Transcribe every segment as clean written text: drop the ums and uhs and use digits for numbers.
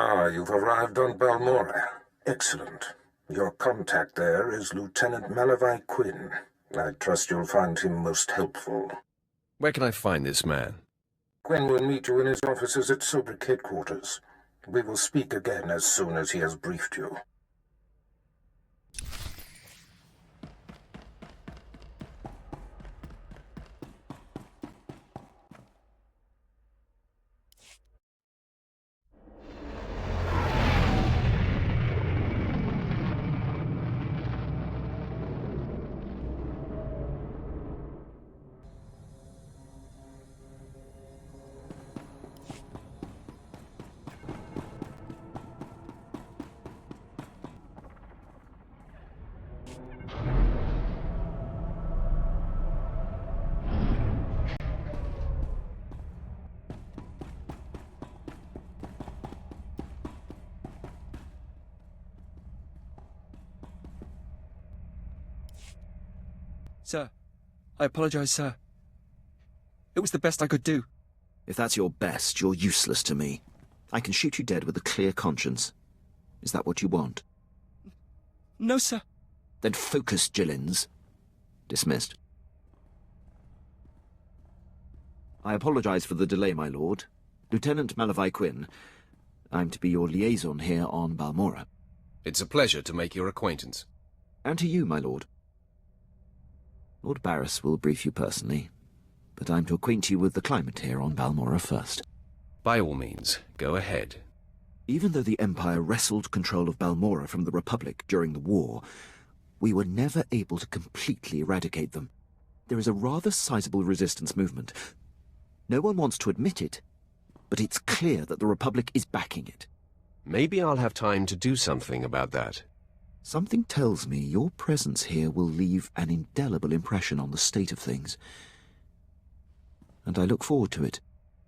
Ah, you've arrived on Balmora. Excellent. Your contact there is Lieutenant Malavai Quinn. I trust you'll find him most helpful. Where can I find this man? Quinn will meet you in his offices at SWTOR headquarters. We will speak again as soon as he has briefed you. Sir, I apologize, sir. It was the best I could do. If that's your best, you're useless to me. I can shoot you dead with a clear conscience. Is that what you want? No, sir. Then focus, Jillins. Dismissed. I apologize for the delay, my lord. Lieutenant Malavai Quinn. I'm to be your liaison here on Balmora. It's a pleasure to make your acquaintance. And to you, my lord. Lord Baras will brief you personally, but I'm to acquaint you with the climate here on Balmora first. By all means, go ahead. Even though the Empire wrestled control of Balmora from the Republic during the war, we were never able to completely eradicate them. There is a rather sizable resistance movement. No one wants to admit it, but it's clear that the Republic is backing it. Maybe I'll have time to do something about that. Something tells me your presence here will leave an indelible impression on the state of things. And I look forward to it.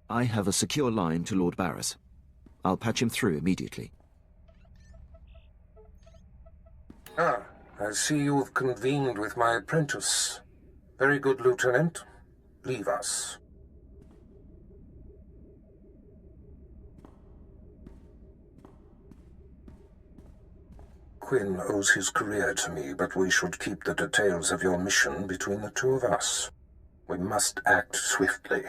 I have a secure line to Lord Baras. I'll patch him through immediately. Ah, I see you've convened with my apprentice. Very good, Lieutenant. Leave us. Quinn owes his career to me, but we should keep the details of your mission between the two of us. We must act swiftly.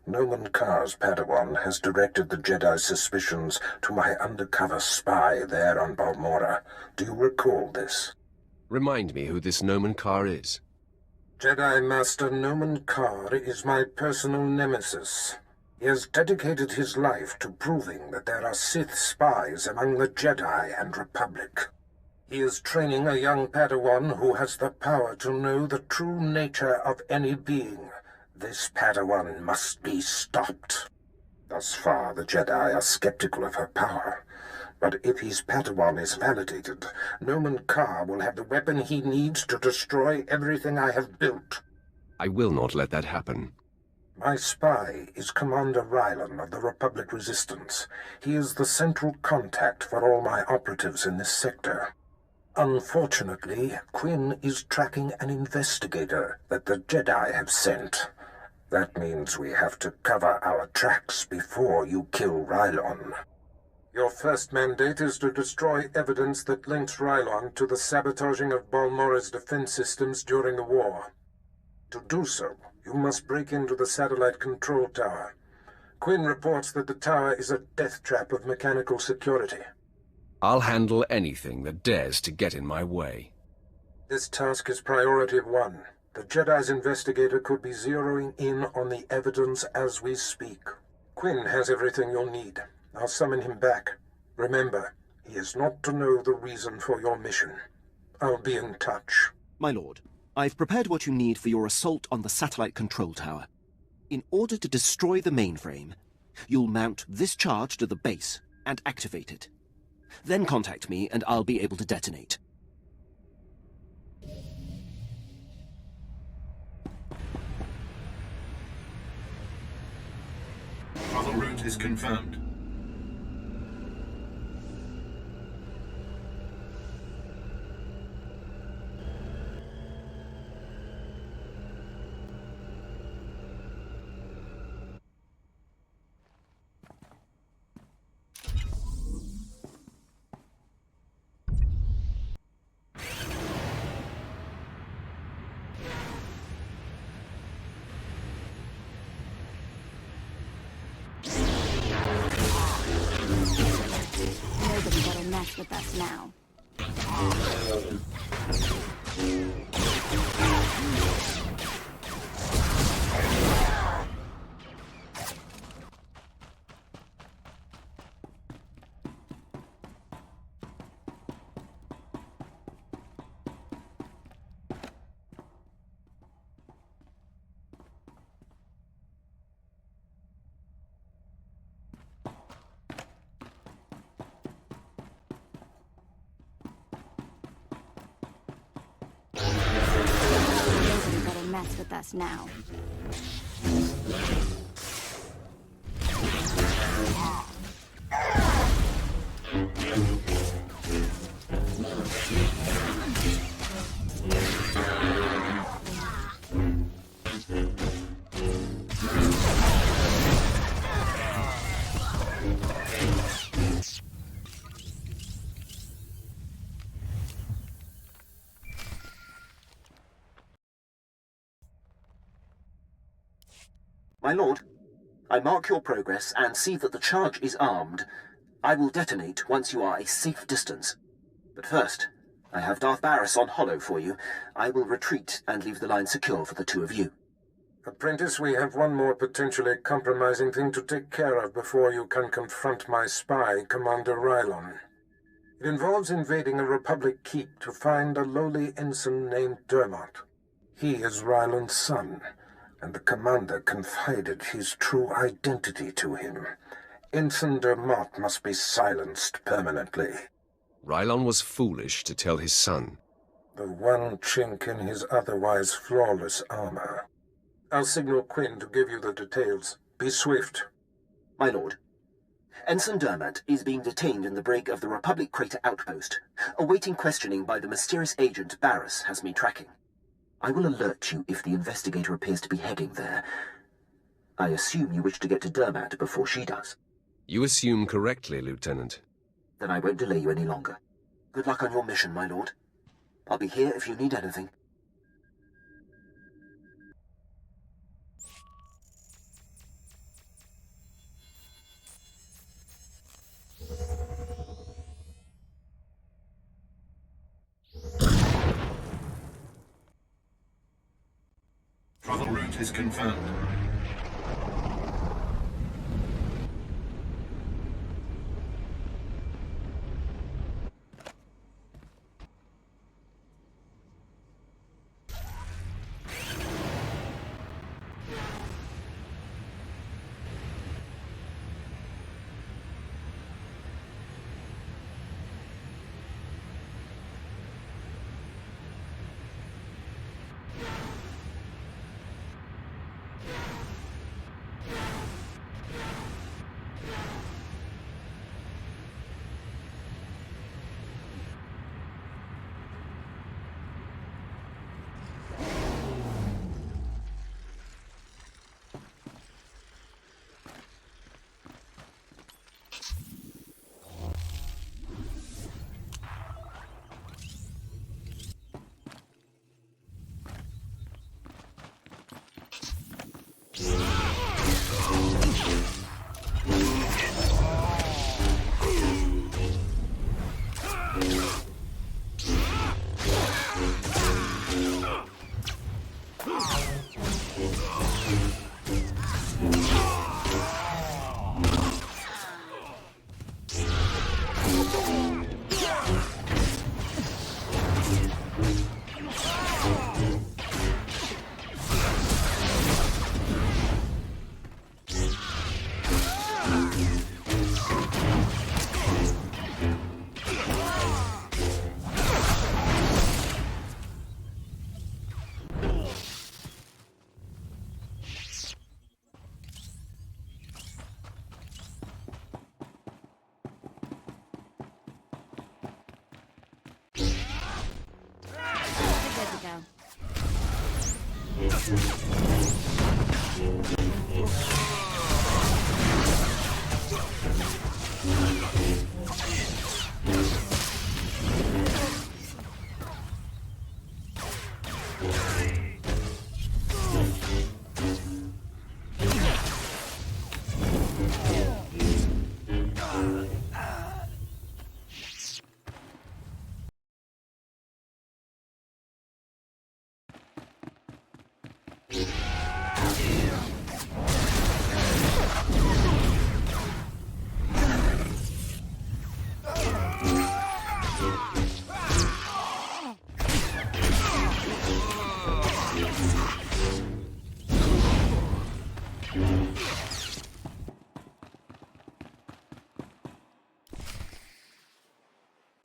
Nomen Karr's Padawan has directed the Jedi's suspicions to my undercover spy there on Balmora. Do you recall this? Remind me who this Nomen Karr is. Jedi Master Nomen Karr is my personal nemesis. He has dedicated his life to proving that there are Sith spies among the Jedi and Republic. He is training a young Padawan who has the power to know the true nature of any being. This Padawan must be stopped. Thus far, the Jedi are skeptical of her power. But if his Padawan is validated, Nomen Karr will have the weapon he needs to destroy everything I have built. I will not let that happen. My spy is Commander Rylon of the Republic Resistance. He is the central contact for all my operatives in this sector. Unfortunately, Quinn is tracking an investigator that the Jedi have sent. That means we have to cover our tracks before you kill Rylon. Your first mandate is to destroy evidence that links Rylon to the sabotaging of Balmora's defense systems during the war. To do so, you must break into the satellite control tower. Quinn reports that the tower is a death trap of mechanical security. I'll handle anything that dares to get in my way. This task is priority 1. The Jedi's investigator could be zeroing in on the evidence as we speak. Quinn has everything you'll need. I'll summon him back. Remember, he is not to know the reason for your mission. I'll be in touch. My lord, I've prepared what you need for your assault on the satellite control tower. In order to destroy the mainframe, you'll mount this charge to the base and activate it. Then contact me and I'll be able to detonate. Travel route is confirmed. mess with us now. Mess with us now. My lord, I mark your progress and see that the charge is armed. I will detonate once you are a safe distance. But first, I have Darth Baras on holo for you. I will retreat and leave the line secure for the two of you. Apprentice, we have one more potentially compromising thing to take care of before you can confront my spy, Commander Rylon. It involves invading a Republic keep to find a lowly ensign named Dermot. He is Rylon's son, and the commander confided his true identity to him. Ensign Dermot must be silenced permanently. Rylon was foolish to tell his son. The one chink in his otherwise flawless armor. I'll signal Quinn to give you the details. Be swift. My lord, Ensign Dermot is being detained in the brig of the Republic Crater Outpost, awaiting questioning by the mysterious agent Baras has me tracking. I will alert you if the investigator appears to be heading there. I assume you wish to get to Dermot before she does. You assume correctly, Lieutenant. Then I won't delay you any longer. Good luck on your mission, my lord. I'll be here if you need anything. Travel route is confirmed.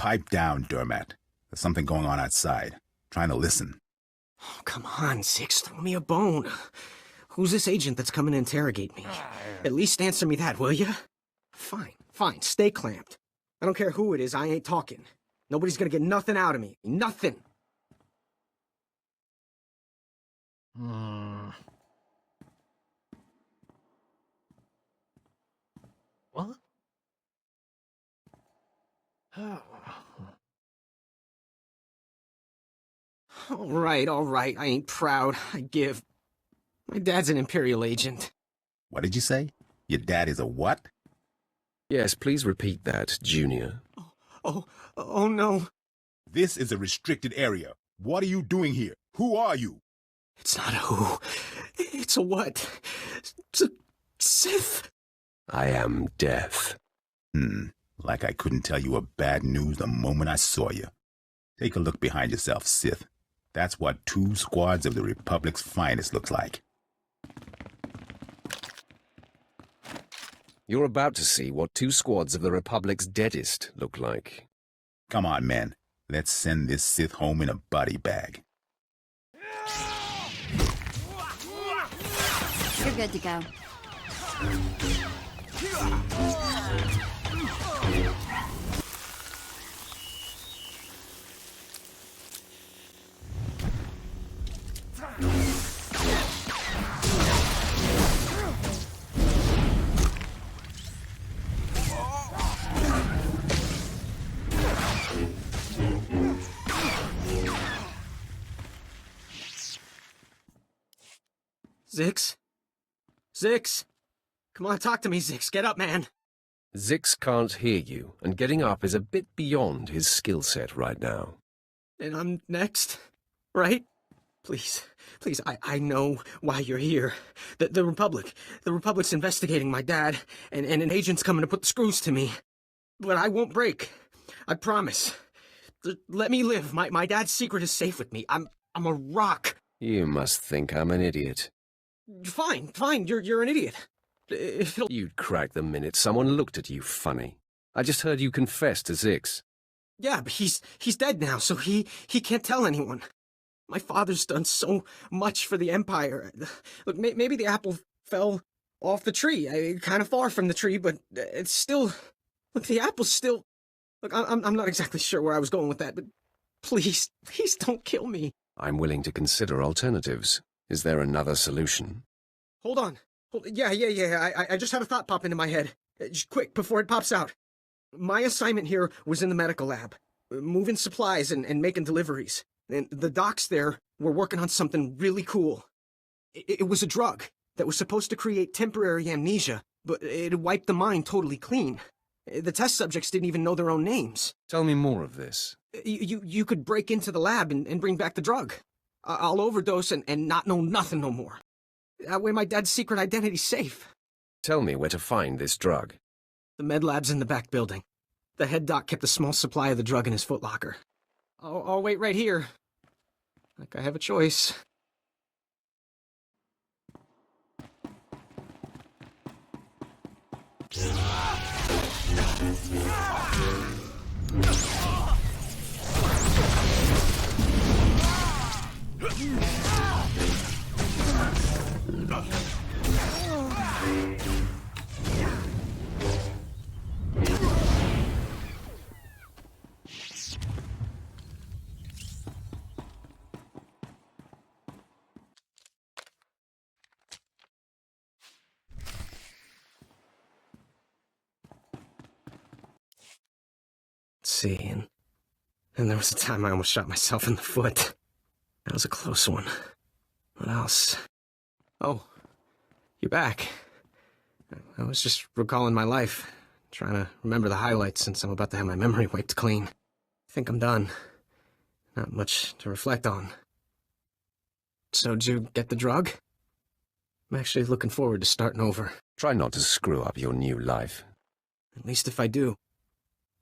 Pipe down, Dermat. There's something going on outside. Trying to listen. Oh, come on, Six, throw me a bone. Who's this agent that's coming to interrogate me? At least answer me that, will you? Fine, stay clamped. I don't care who it is, I ain't talking. Nobody's gonna get nothing out of me. Nothing! What? All right, I ain't proud. I give. My dad's an Imperial agent. What did you say? Your dad is a what? Yes, please repeat that, Junior. Oh no. This is a restricted area. What are you doing here? Who are you? It's not a who. It's a what. It's a Sith. I am Death. Like I couldn't tell you a bad news the moment I saw you. Take a look behind yourself, Sith. That's what 2 squads of the Republic's finest looks like. You're about to see what 2 squads of the Republic's deadest look like. Come on, man. Let's send this Sith home in a body bag. You're good to go. Zix? Come on, talk to me, Zix. Get up, man. Zix can't hear you, and getting up is a bit beyond his skill set right now. And I'm next, right? Please, I know why you're here. The Republic's investigating my dad, and an agent's coming to put the screws to me. But I won't break. I promise. Let me live. My dad's secret is safe with me. I'm a rock. You must think I'm an idiot. Fine, you're an idiot. You'd crack the minute someone looked at you funny. I just heard you confess to Zix. Yeah, but he's dead now, so he can't tell anyone. My father's done so much for the Empire. Look, maybe the apple fell off the tree. Kind of far from the tree, but it's still... Look, the apple's still... Look, I'm not exactly sure where I was going with that, but please don't kill me. I'm willing to consider alternatives. Is there another solution? Hold on. Yeah. I just had a thought pop into my head. Just quick, before it pops out. My assignment here was in the medical lab, moving supplies and making deliveries. And the docs there were working on something really cool. It was a drug that was supposed to create temporary amnesia, but it wiped the mind totally clean. The test subjects didn't even know their own names. Tell me more of this. You could break into the lab and bring back the drug. I'll overdose and not know nothing no more. That way my dad's secret identity's safe. Tell me where to find this drug. The med lab's in the back building. The head doc kept a small supply of the drug in his footlocker. I'll wait right here. Like I have a choice. See, and there was a time I almost shot myself in the foot. That was a close one. What else? Oh, you're back. I was just recalling my life, trying to remember the highlights since I'm about to have my memory wiped clean. I think I'm done. Not much to reflect on. So, did you get the drug? I'm actually looking forward to starting over. Try not to screw up your new life. At least if I do.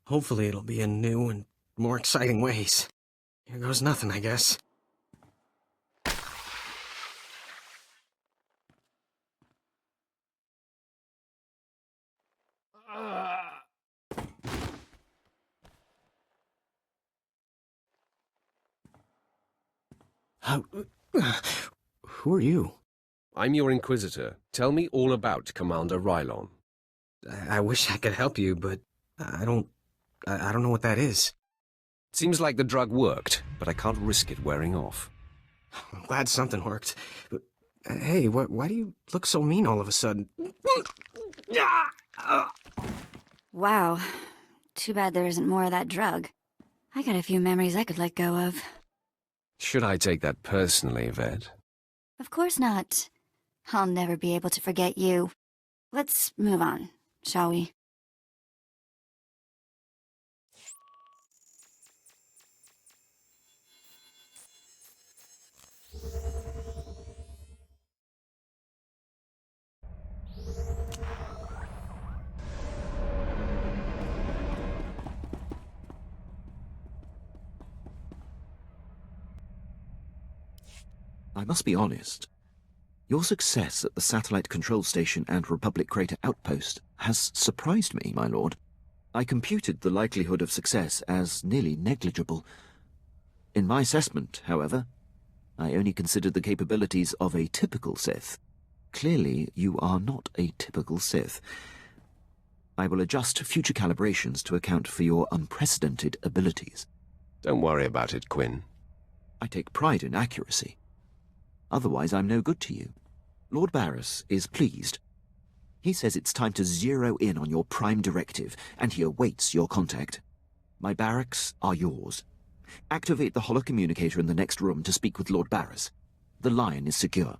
Hopefully it'll be in new and more exciting ways. Here goes nothing, I guess. Who are you? I'm your Inquisitor. Tell me all about Commander Rylon. I wish I could help you, but I don't know what that is. Seems like the drug worked, but I can't risk it wearing off. I'm glad something worked. But, hey, why do you look so mean all of a sudden? Wow. Too bad there isn't more of that drug. I got a few memories I could let go of. Should I take that personally, Vet? Of course not. I'll never be able to forget you. Let's move on, shall we? I must be honest. Your success at the Satellite Control Station and Republic Crater Outpost has surprised me, my lord. I computed the likelihood of success as nearly negligible. In my assessment, however, I only considered the capabilities of a typical Sith. Clearly, you are not a typical Sith. I will adjust future calibrations to account for your unprecedented abilities. Don't worry about it, Quinn. I take pride in accuracy. Otherwise, I'm no good to you. Lord Baras is pleased. He says it's time to zero in on your prime directive, and he awaits your contact. My barracks are yours. Activate the holocommunicator in the next room to speak with Lord Baras. The line is secure.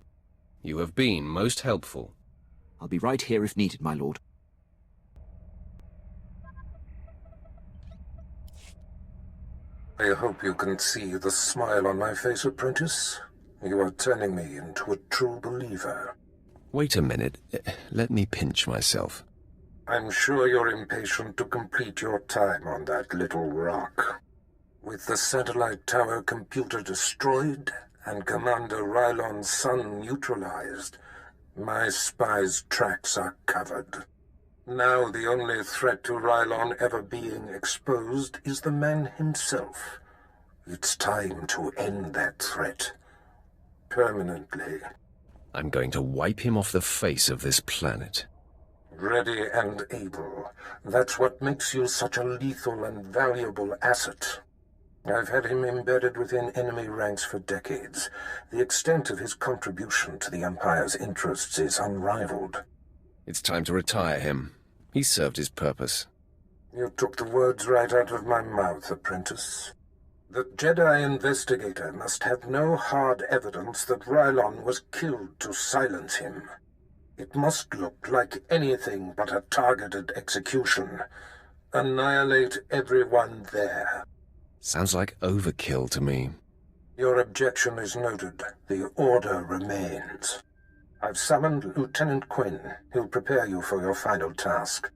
You have been most helpful. I'll be right here if needed, my lord. I hope you can see the smile on my face, apprentice. You are turning me into a true believer. Wait a minute. Let me pinch myself. I'm sure you're impatient to complete your time on that little rock. With the satellite tower computer destroyed and Commander Rylon's son neutralized, my spies' tracks are covered. Now the only threat to Rylon ever being exposed is the man himself. It's time to end that threat. Permanently. I'm going to wipe him off the face of this planet. Ready and able. That's what makes you such a lethal and valuable asset. I've had him embedded within enemy ranks for decades. The extent of his contribution to the Empire's interests is unrivaled. It's time to retire him. He served his purpose. You took the words right out of my mouth, apprentice. The Jedi investigator must have no hard evidence that Rylon was killed to silence him. It must look like anything but a targeted execution. Annihilate everyone there. Sounds like overkill to me. Your objection is noted. The order remains. I've summoned Lieutenant Quinn. He'll prepare you for your final task.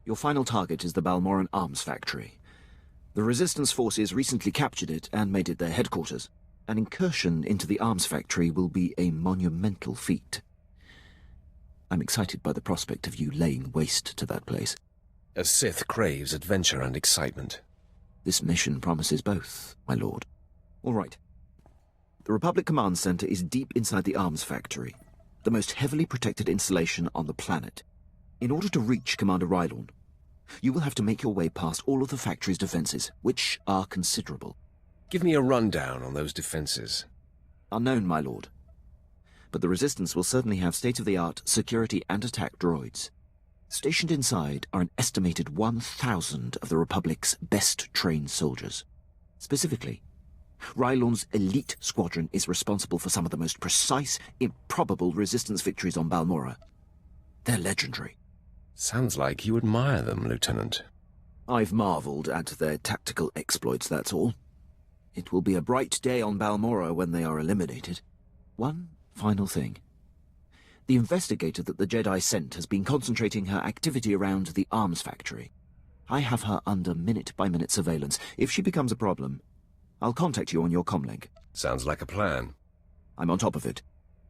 Your final target is the Balmoran arms factory. The Resistance forces recently captured it and made it their headquarters. An incursion into the arms factory will be a monumental feat. I'm excited by the prospect of you laying waste to that place. A Sith craves adventure and excitement. This mission promises both, my lord. All right. The Republic Command Center is deep inside the arms factory, the most heavily protected installation on the planet. In order to reach Commander Rylon, you will have to make your way past all of the factory's defenses, which are considerable. Give me a rundown on those defenses. Unknown, my lord. But the Resistance will certainly have state-of-the-art security and attack droids. Stationed inside are an estimated 1,000 of the Republic's best-trained soldiers. Specifically, Rylon's elite squadron is responsible for some of the most precise, improbable Resistance victories on Balmora. They're legendary. Sounds like you admire them, Lieutenant. I've marveled at their tactical exploits, that's all. It will be a bright day on Balmora when they are eliminated. One final thing. The investigator that the Jedi sent has been concentrating her activity around the arms factory. I have her under minute-by-minute surveillance. If she becomes a problem, I'll contact you on your comlink. Sounds like a plan. I'm on top of it.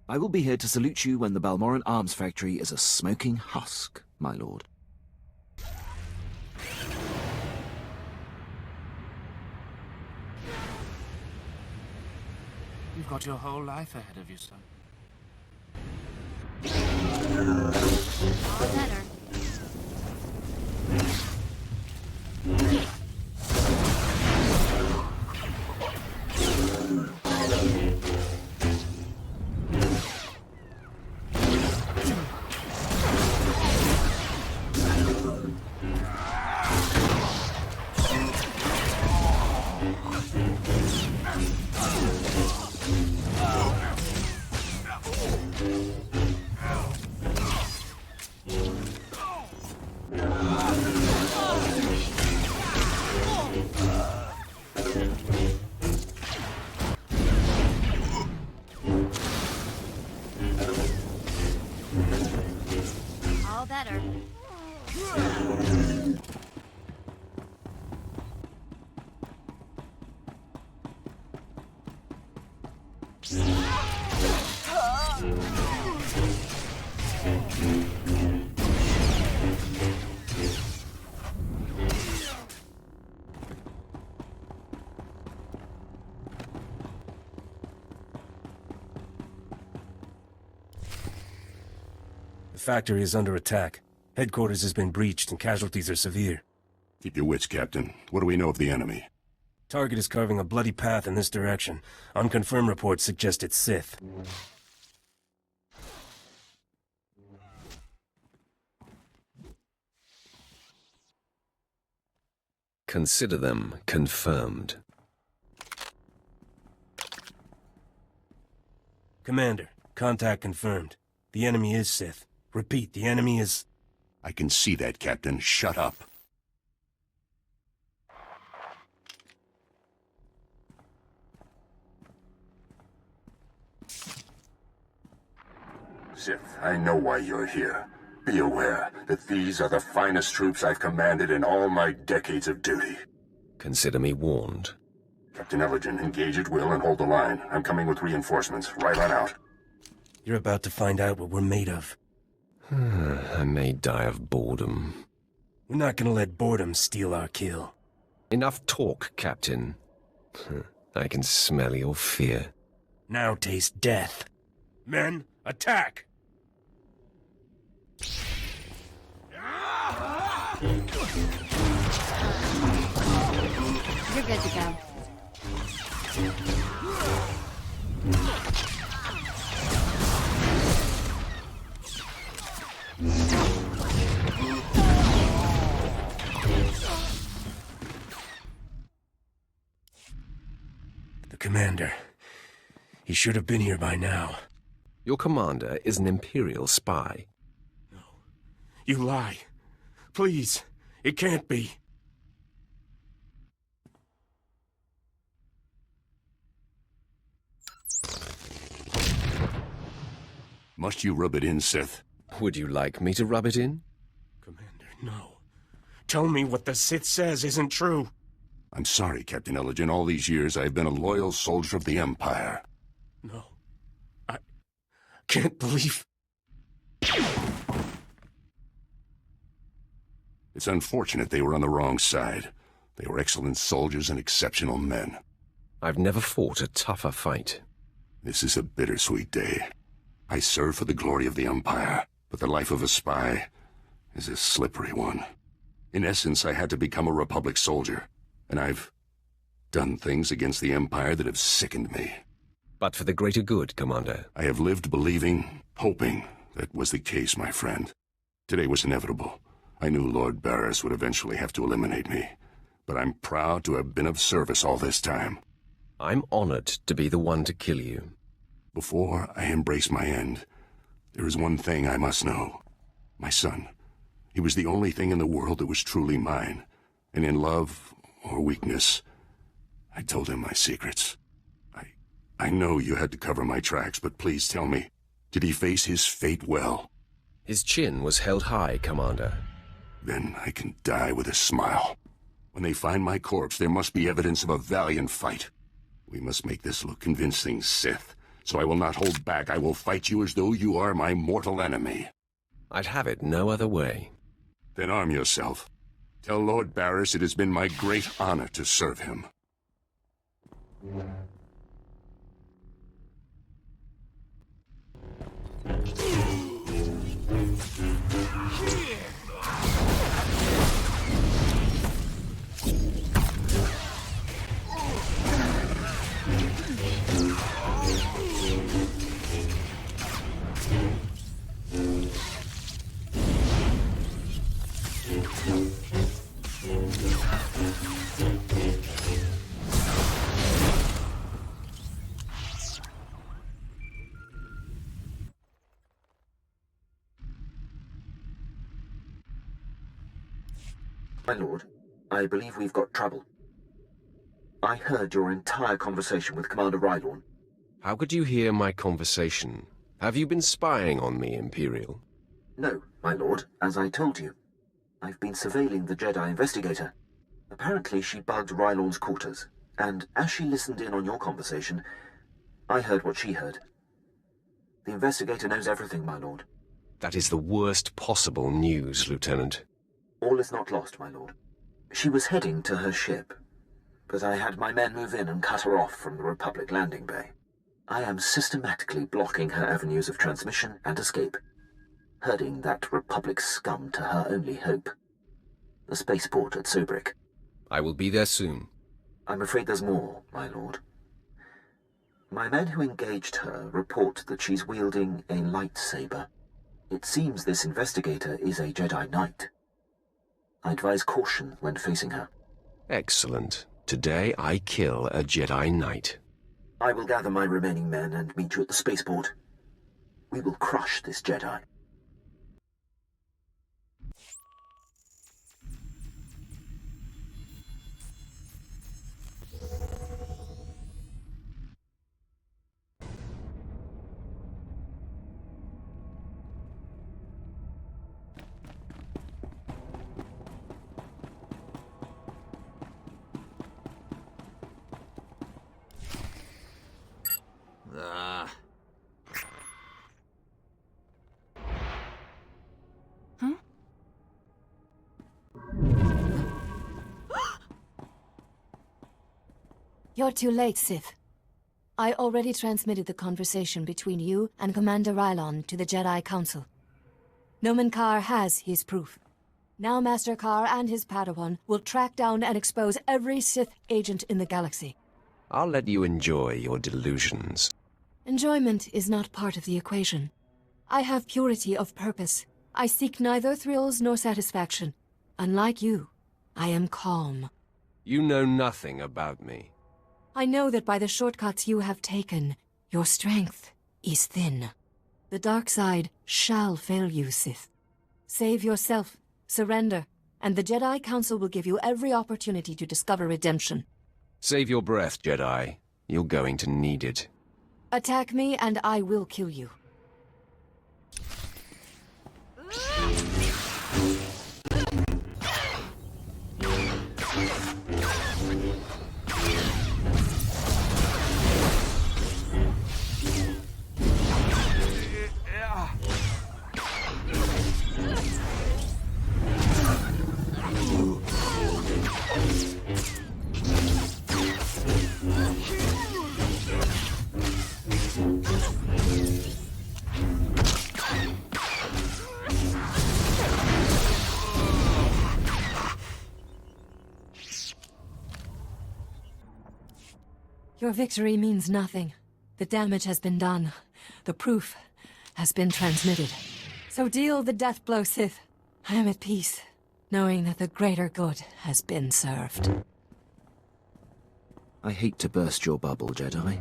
I will be here to salute you when the Balmoran arms factory is a smoking husk, my lord. You've got your whole life ahead of you, son. All better. All better. The factory is under attack. Headquarters has been breached and casualties are severe. Keep your wits, Captain. What do we know of the enemy? Target is carving a bloody path in this direction. Unconfirmed reports suggest it's Sith. Consider them confirmed. Commander, contact confirmed. The enemy is Sith. Repeat, the enemy is... I can see that, Captain. Shut up. Sith, I know why you're here. Be aware that these are the finest troops I've commanded in all my decades of duty. Consider me warned. Captain Elgin, engage at will and hold the line. I'm coming with reinforcements. Right on out. You're about to find out what we're made of. I may die of boredom. We're not gonna let boredom steal our kill. Enough talk, Captain. I can smell your fear. Now taste death. Men, attack! You're good to go. The commander. He should have been here by now. Your commander is an Imperial spy. No. You lie. Please. It can't be. Must you rub it in, Sith? Would you like me to rub it in? Commander, no. Tell me what the Sith says isn't true. I'm sorry, Captain Elgin. All these years I've been a loyal soldier of the Empire. No. I can't believe... It's unfortunate they were on the wrong side. They were excellent soldiers and exceptional men. I've never fought a tougher fight. This is a bittersweet day. I serve for the glory of the Empire, but the life of a spy is a slippery one. In essence, I had to become a Republic soldier, and I've done things against the Empire that have sickened me. But for the greater good, Commander. I have lived believing, hoping that was the case, my friend. Today was inevitable. I knew Lord Baras would eventually have to eliminate me, but I'm proud to have been of service all this time. I'm honored to be the one to kill you. Before I embrace my end, there is one thing I must know. My son. He was the only thing in the world that was truly mine, and in love or weakness, I told him my secrets. I know you had to cover my tracks, but please tell me, did he face his fate well? His chin was held high, Commander. Then I can die with a smile. When they find my corpse, there must be evidence of a valiant fight. We must make this look convincing, Sith. So I will not hold back. I will fight you as though you are my mortal enemy. I'd have it no other way. Then arm yourself. Tell Lord Baras it has been my great honor to serve him. My lord, I believe we've got trouble. I heard your entire conversation with Commander Rylon. How could you hear my conversation? Have you been spying on me, Imperial? No, my lord, as I told you. I've been surveilling the Jedi investigator. Apparently she bugged Rylon's quarters, and as she listened in on your conversation, I heard what she heard. The investigator knows everything, my lord. That is the worst possible news, Lieutenant. All is not lost, my lord. She was heading to her ship, but I had my men move in and cut her off from the Republic landing bay. I am systematically blocking her avenues of transmission and escape, herding that Republic scum to her only hope, the spaceport at Scourge'x. I will be there soon. I'm afraid there's more, my lord. My men who engaged her report that she's wielding a lightsaber. It seems this investigator is a Jedi Knight. I advise caution when facing her. Excellent. Today I kill a Jedi Knight. I will gather my remaining men and meet you at the spaceport. We will crush this Jedi. You're too late, Sith. I already transmitted the conversation between you and Commander Rylon to the Jedi Council. Nomen Karr has his proof. Now Master Karr and his Padawan will track down and expose every Sith agent in the galaxy. I'll let you enjoy your delusions. Enjoyment is not part of the equation. I have purity of purpose. I seek neither thrills nor satisfaction. Unlike you, I am calm. You know nothing about me. I know that by the shortcuts you have taken, your strength is thin. The dark side shall fail you, Sith. Save yourself, surrender, and the Jedi Council will give you every opportunity to discover redemption. Save your breath, Jedi. You're going to need it. Attack me and I will kill you. Your victory means nothing. The damage has been done. The proof has been transmitted. So deal the death blow, Sith. I am at peace, knowing that the greater good has been served. I hate to burst your bubble, Jedi.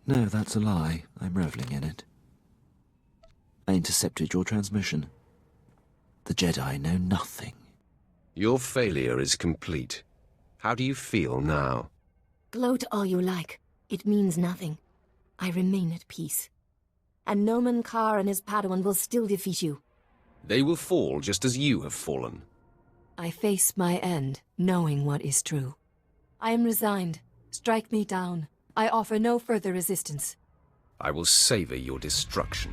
No, that's a lie. I'm reveling in it. I intercepted your transmission. The Jedi know nothing. Your failure is complete. How do you feel now? Gloat all you like. It means nothing. I remain at peace. And Nomen Karr and his Padawan will still defeat you. They will fall just as you have fallen. I face my end, knowing what is true. I am resigned. Strike me down. I offer no further resistance. I will savor your destruction.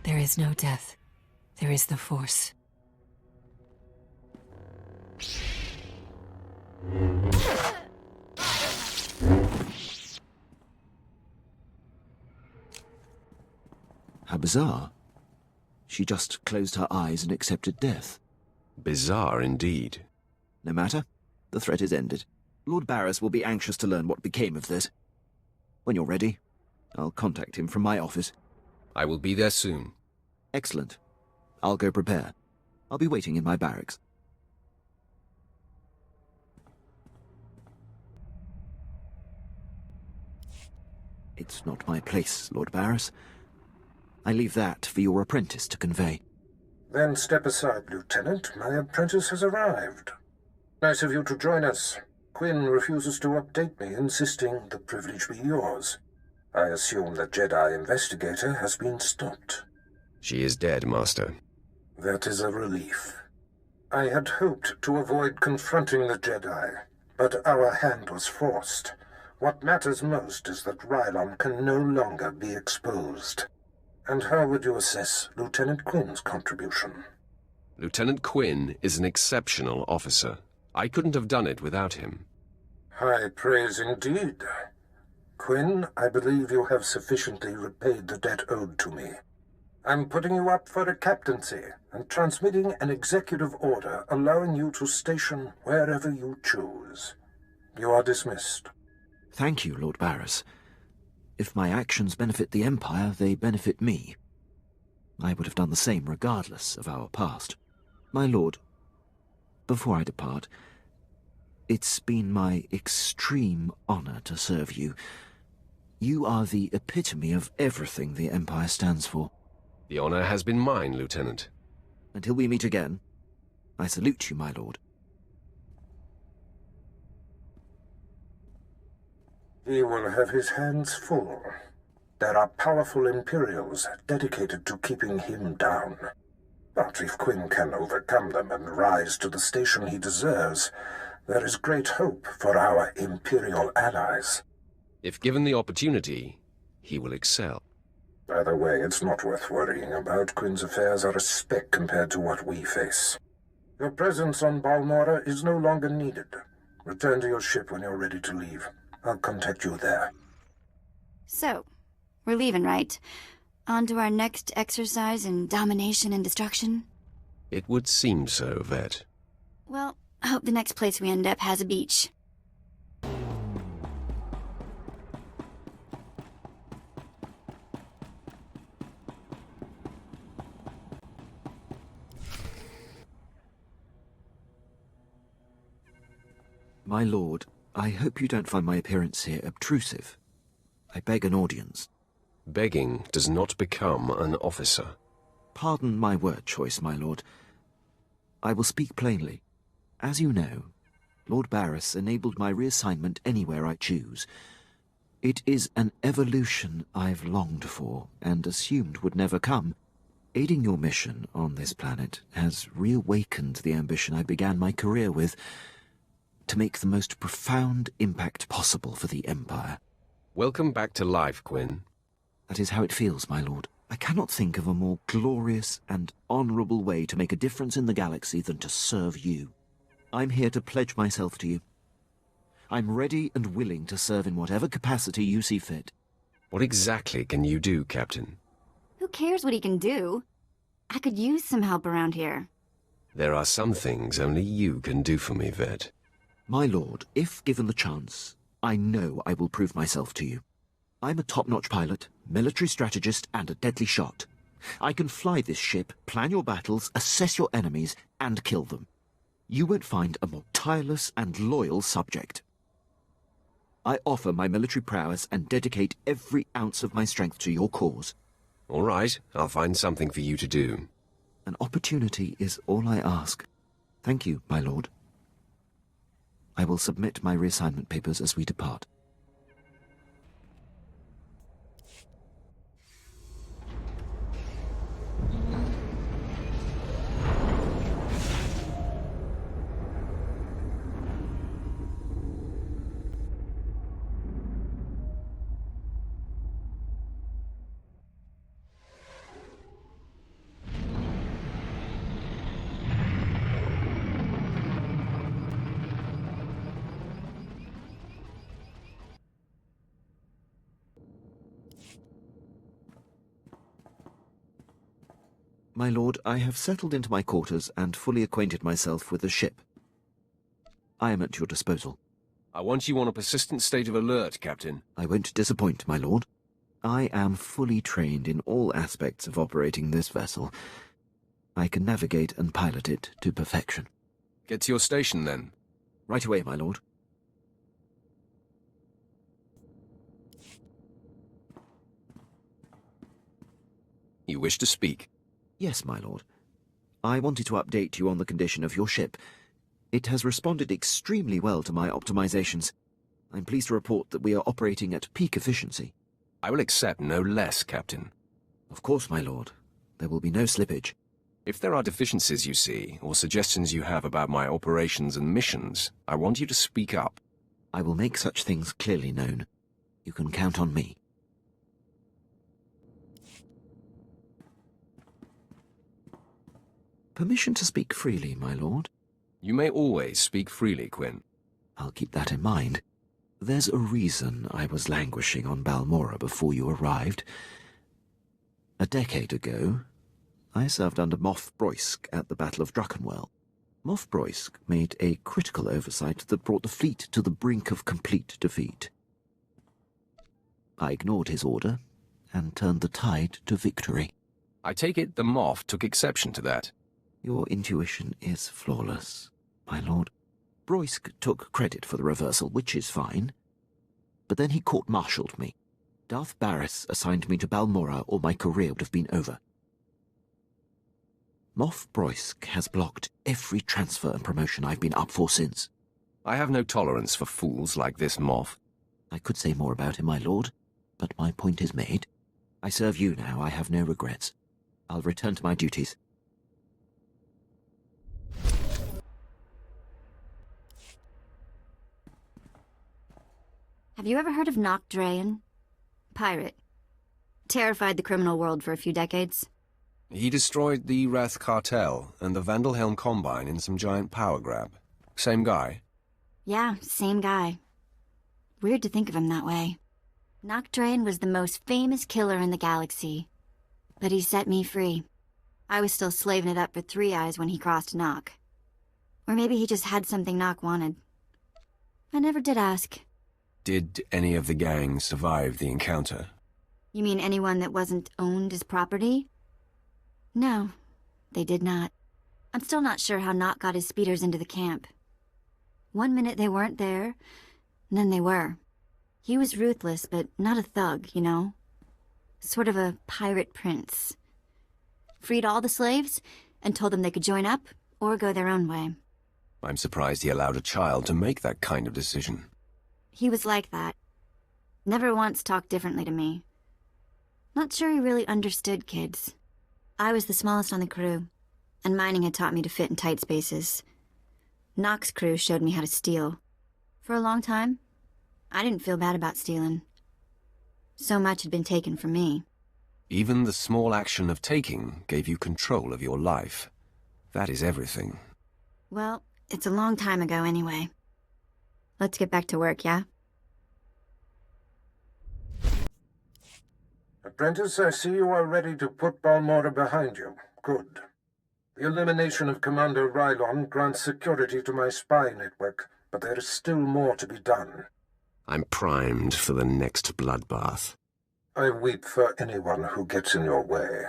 There is no death. There is the Force. How bizarre. She just closed her eyes and accepted death. Bizarre indeed. No matter. The threat is ended. Lord Baras will be anxious to learn what became of this. When you're ready, I'll contact him from my office. I will be there soon. Excellent. I'll go prepare. I'll be waiting in my barracks. It's not my place, Lord Baras. I leave that for your apprentice to convey. Then step aside, Lieutenant. My apprentice has arrived. Nice of you to join us. Quinn refuses to update me, insisting the privilege be yours. I assume the Jedi investigator has been stopped. She is dead, Master. That is a relief. I had hoped to avoid confronting the Jedi, but our hand was forced. What matters most is that Rylon can no longer be exposed. And how would you assess Lieutenant Quinn's contribution? Lieutenant Quinn is an exceptional officer. I couldn't have done it without him. High praise indeed. Quinn, I believe you have sufficiently repaid the debt owed to me. I'm putting you up for a captaincy and transmitting an executive order allowing you to station wherever you choose. You are dismissed. Thank you, Lord Baras. If my actions benefit the Empire, they benefit me. I would have done the same regardless of our past. My lord, before I depart, it's been my extreme honor to serve you. You are the epitome of everything the Empire stands for. The honor has been mine, Lieutenant. Until we meet again, I salute you, my lord. He will have his hands full. There are powerful Imperials dedicated to keeping him down. But if Quinn can overcome them and rise to the station he deserves, there is great hope for our Imperial allies. If given the opportunity, he will excel. By the way, it's not worth worrying about. Quinn's affairs are a speck compared to what we face. Your presence on Balmora is no longer needed. Return to your ship when you're ready to leave. I'll contact you there. So, we're leaving, right? On to our next exercise in domination and destruction? It would seem so, Vet. Well, I hope the next place we end up has a beach. My lord, I hope you don't find my appearance here obtrusive. I beg an audience. Begging does not become an officer. Pardon my word choice, my lord. I will speak plainly. As you know, Lord Baras enabled my reassignment anywhere I choose. It is an evolution I've longed for and assumed would never come. Aiding your mission on this planet has reawakened the ambition I began my career with, to make the most profound impact possible for the Empire. Welcome back to life, Quinn. That is how it feels, my lord. I cannot think of a more glorious and honorable way to make a difference in the galaxy than to serve you. I'm here to pledge myself to you. I'm ready and willing to serve in whatever capacity you see fit. What exactly can you do, Captain? Who cares what he can do? I could use some help around here. There are some things only you can do for me, Vet. My lord, if given the chance, I know I will prove myself to you. I'm a top-notch pilot, military strategist, and a deadly shot. I can fly this ship, plan your battles, assess your enemies, and kill them. You won't find a more tireless and loyal subject. I offer my military prowess and dedicate every ounce of my strength to your cause. All right, I'll find something for you to do. An opportunity is all I ask. Thank you, my lord. I will submit my reassignment papers as we depart. My lord, I have settled into my quarters and fully acquainted myself with the ship. I am at your disposal. I want you on a persistent state of alert, Captain. I won't disappoint, my lord. I am fully trained in all aspects of operating this vessel. I can navigate and pilot it to perfection. Get to your station, then. Right away, my lord. You wish to speak? Yes, my lord. I wanted to update you on the condition of your ship. It has responded extremely well to my optimizations. I'm pleased to report that we are operating at peak efficiency. I will accept no less, Captain. Of course, my lord. There will be no slippage. If there are deficiencies you see, or suggestions you have about my operations and missions, I want you to speak up. I will make such things clearly known. You can count on me. Permission to speak freely, my lord? You may always speak freely, Quinn. I'll keep that in mind. There's a reason I was languishing on Balmora before you arrived. A decade ago, I served under Moff Broysk at the Battle of Druckenwell. Moff Broysk made a critical oversight that brought the fleet to the brink of complete defeat. I ignored his order and turned the tide to victory. I take it the Moff took exception to that. Your intuition is flawless, my lord. Broysk took credit for the reversal, which is fine. But then he court-martialed me. Darth Baras assigned me to Balmora, or my career would have been over. Moff Broysk has blocked every transfer and promotion I've been up for since. I have no tolerance for fools like this Moff. I could say more about him, my lord, but my point is made. I serve you now, I have no regrets. I'll return to my duties. Have you ever heard of Nock Drayen? Pirate. Terrified the criminal world for a few decades. He destroyed the Wrath Cartel and the Vandalhelm Combine in some giant power grab. Same guy? Yeah, same guy. Weird to think of him that way. Nock Drayen was the most famous killer in the galaxy. But he set me free. I was still slaving it up for Three Eyes when he crossed Nock. Or maybe he just had something Nock wanted. I never did ask. Did any of the gang survive the encounter? You mean anyone that wasn't owned as property? No, they did not. I'm still not sure how Nock got his speeders into the camp. One minute they weren't there, and then they were. He was ruthless, but not a thug, you know? Sort of a pirate prince. Freed all the slaves, and told them they could join up, or go their own way. I'm surprised he allowed a child to make that kind of decision. He was like that. Never once talked differently to me. Not sure he really understood kids. I was the smallest on the crew, and mining had taught me to fit in tight spaces. Nock's crew showed me how to steal. For a long time, I didn't feel bad about stealing. So much had been taken from me. Even the small action of taking gave you control of your life. That is everything. Well, it's a long time ago anyway. Let's get back to work, yeah? Apprentice, I see you are ready to put Balmora behind you. Good. The elimination of Commander Rylon grants security to my spy network, but there is still more to be done. I'm primed for the next bloodbath. I weep for anyone who gets in your way.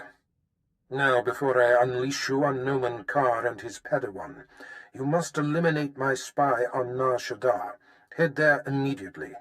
Now, before I unleash you on Noman Karr and his Padawan, you must eliminate my spy on Nar Shaddaa. Head there immediately.